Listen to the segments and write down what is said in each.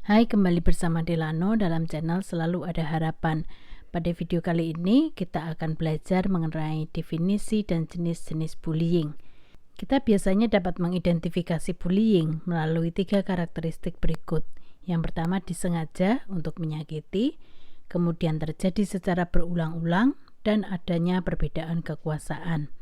Hai, kembali bersama Delano dalam channel Selalu Ada Harapan. Pada video kali ini kita akan belajar mengenai definisi dan jenis-jenis bullying. Kita biasanya dapat mengidentifikasi bullying melalui 3 karakteristik berikut. Yang pertama, disengaja untuk menyakiti, kemudian terjadi secara berulang-ulang, dan adanya perbedaan kekuasaan.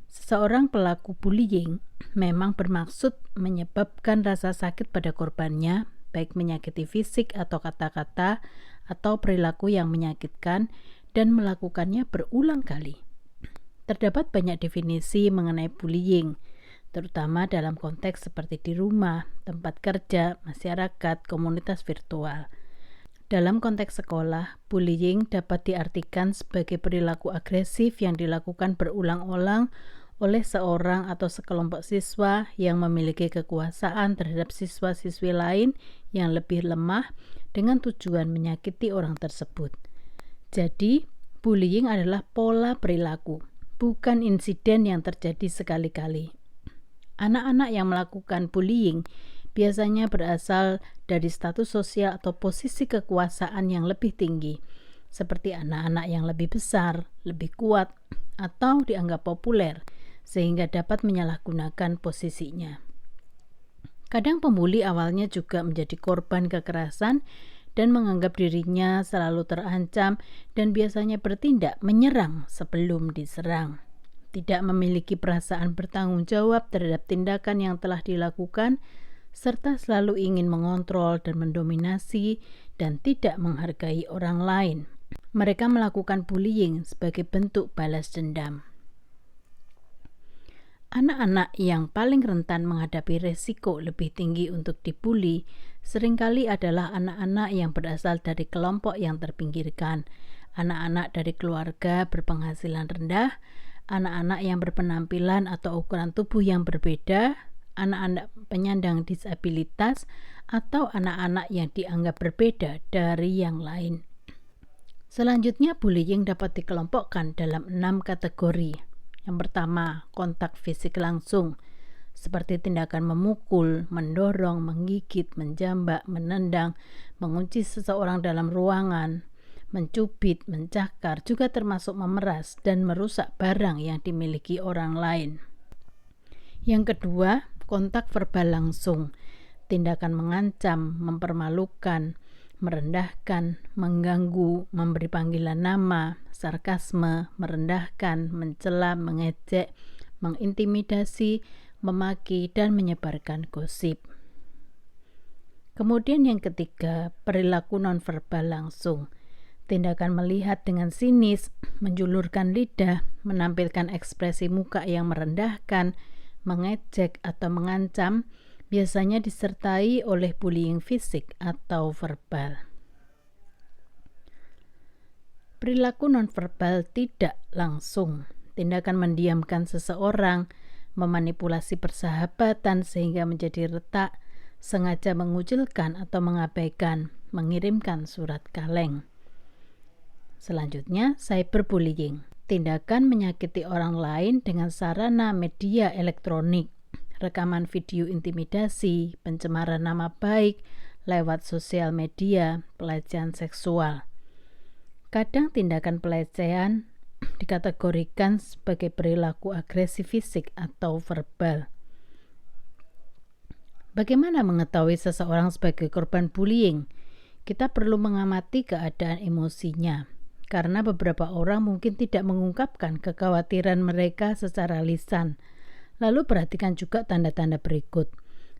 Seseorang pelaku bullying memang bermaksud menyebabkan rasa sakit pada korbannya, baik menyakiti fisik atau kata-kata atau perilaku yang menyakitkan, dan melakukannya berulang kali. Terdapat banyak definisi mengenai bullying, terutama dalam konteks seperti di rumah, tempat kerja, masyarakat, komunitas virtual. Dalam konteks sekolah, bullying dapat diartikan sebagai perilaku agresif yang dilakukan berulang-ulang oleh seorang atau sekelompok siswa yang memiliki kekuasaan terhadap siswa-siswi lain yang lebih lemah dengan tujuan menyakiti orang tersebut. Jadi, bullying adalah pola perilaku, bukan insiden yang terjadi sekali-kali. Anak-anak yang melakukan bullying biasanya berasal dari status sosial atau posisi kekuasaan yang lebih tinggi, seperti anak-anak yang lebih besar, lebih kuat, atau dianggap populer, sehingga dapat menyalahgunakan posisinya. Kadang pembuli awalnya juga menjadi korban kekerasan dan menganggap dirinya selalu terancam dan biasanya bertindak menyerang sebelum diserang. Tidak memiliki perasaan bertanggung jawab terhadap tindakan yang telah dilakukan, serta selalu ingin mengontrol dan mendominasi dan tidak menghargai orang lain. Mereka melakukan bullying sebagai bentuk balas dendam. Anak-anak yang paling rentan menghadapi resiko lebih tinggi untuk dibully seringkali adalah anak-anak yang berasal dari kelompok yang terpinggirkan, anak-anak dari keluarga berpenghasilan rendah, anak-anak yang berpenampilan atau ukuran tubuh yang berbeda, anak-anak penyandang disabilitas, atau anak-anak yang dianggap berbeda dari yang lain. Selanjutnya, bullying dapat dikelompokkan dalam 6 kategori. Yang pertama, kontak fisik langsung, seperti tindakan memukul, mendorong, menggigit, menjambak, menendang, mengunci seseorang dalam ruangan, mencubit, mencakar, juga termasuk memeras dan merusak barang yang dimiliki orang lain. Yang kedua, kontak verbal langsung, tindakan mengancam, mempermalukan, merendahkan, mengganggu, memberi panggilan nama, sarkasme, merendahkan, mencela, mengejek, mengintimidasi, memaki, dan menyebarkan gosip. Kemudian yang ketiga, perilaku nonverbal langsung, tindakan melihat dengan sinis, menjulurkan lidah, menampilkan ekspresi muka yang merendahkan, mengejek atau mengancam, biasanya disertai oleh bullying fisik atau verbal. Perilaku nonverbal tidak langsung, tindakan mendiamkan seseorang, memanipulasi persahabatan sehingga menjadi retak, sengaja mengucilkan atau mengabaikan, mengirimkan surat kaleng. Selanjutnya, cyberbullying, tindakan menyakiti orang lain dengan sarana media elektronik, rekaman video intimidasi, pencemaran nama baik lewat sosial media, pelecehan seksual. Kadang tindakan pelecehan dikategorikan sebagai perilaku agresif fisik atau verbal. Bagaimana mengetahui seseorang sebagai korban bullying? Kita perlu mengamati keadaan emosinya, karena beberapa orang mungkin tidak mengungkapkan kekhawatiran mereka secara lisan. Lalu perhatikan juga tanda-tanda berikut.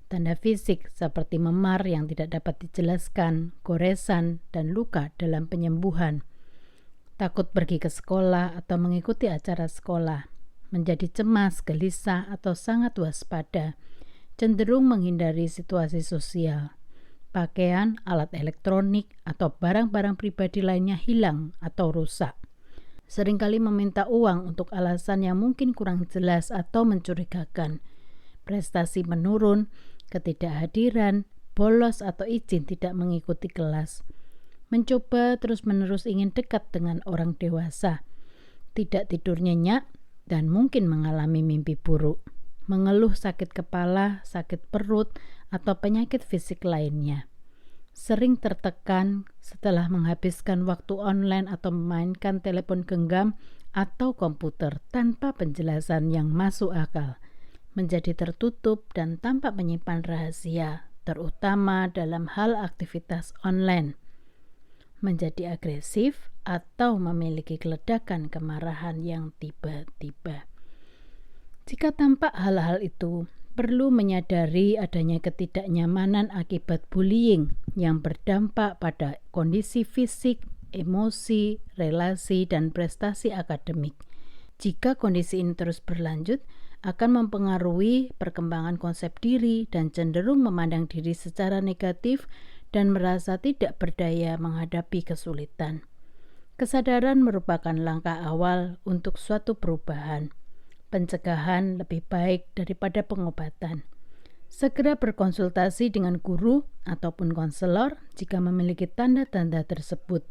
Tanda fisik seperti memar yang tidak dapat dijelaskan, goresan, dan luka dalam penyembuhan. Takut pergi ke sekolah atau mengikuti acara sekolah. Menjadi cemas, gelisah, atau sangat waspada. Cenderung menghindari situasi sosial. Pakaian, alat elektronik, atau barang-barang pribadi lainnya hilang atau rusak. Seringkali meminta uang untuk alasan yang mungkin kurang jelas atau mencurigakan. Prestasi menurun, ketidakhadiran, bolos atau izin tidak mengikuti kelas. Mencoba terus-menerus ingin dekat dengan orang dewasa. Tidak tidur nyenyak dan mungkin mengalami mimpi buruk. Mengeluh sakit kepala, sakit perut, atau penyakit fisik lainnya. sering tertekan setelah menghabiskan waktu online atau memainkan telepon genggam atau komputer tanpa penjelasan yang masuk akal, menjadi tertutup dan tampak menyimpan rahasia, terutama dalam hal aktivitas online, menjadi agresif atau memiliki ledakan kemarahan yang tiba-tiba. Jika tampak hal-hal itu, perlu menyadari adanya ketidaknyamanan akibat bullying yang berdampak pada kondisi fisik, emosi, relasi, dan prestasi akademik. Jika kondisi ini terus berlanjut, akan mempengaruhi perkembangan konsep diri dan cenderung memandang diri secara negatif dan merasa tidak berdaya menghadapi kesulitan. Kesadaran merupakan langkah awal untuk suatu perubahan. Pencegahan lebih baik daripada pengobatan. Segera berkonsultasi dengan guru ataupun konselor jika memiliki tanda-tanda tersebut.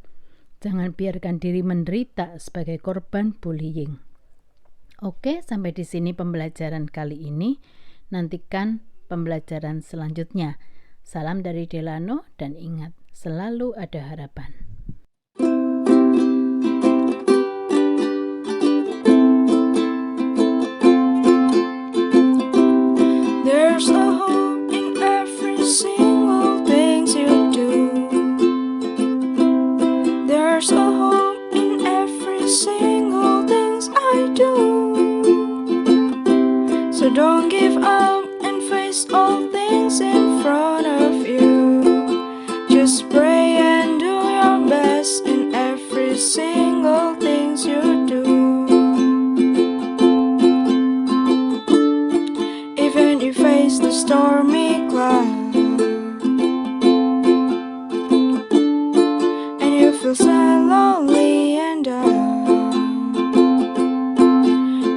Jangan biarkan diri menderita sebagai korban bullying. Oke, sampai di sini pembelajaran kali ini. Nantikan pembelajaran selanjutnya. Salam dari Delano dan ingat, selalu ada harapan. There's a hope in every single thing you do. There's a hope in every single thing I do. So don't give up and face all things in front of you. Just pray and do your best in every single thing you do. Even if you face the stormy cloud and you feel sad, lonely and down,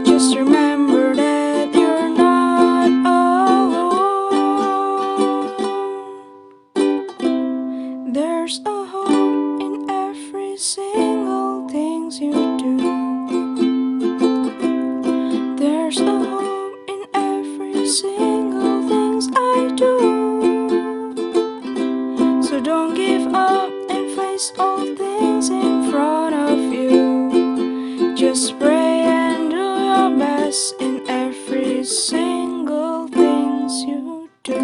just remember that you're not alone. There's a hope in every single thing you do. There's a hope in every single things I do. So don't give up and face all things in front of you. Just pray and do your best in every single things you do.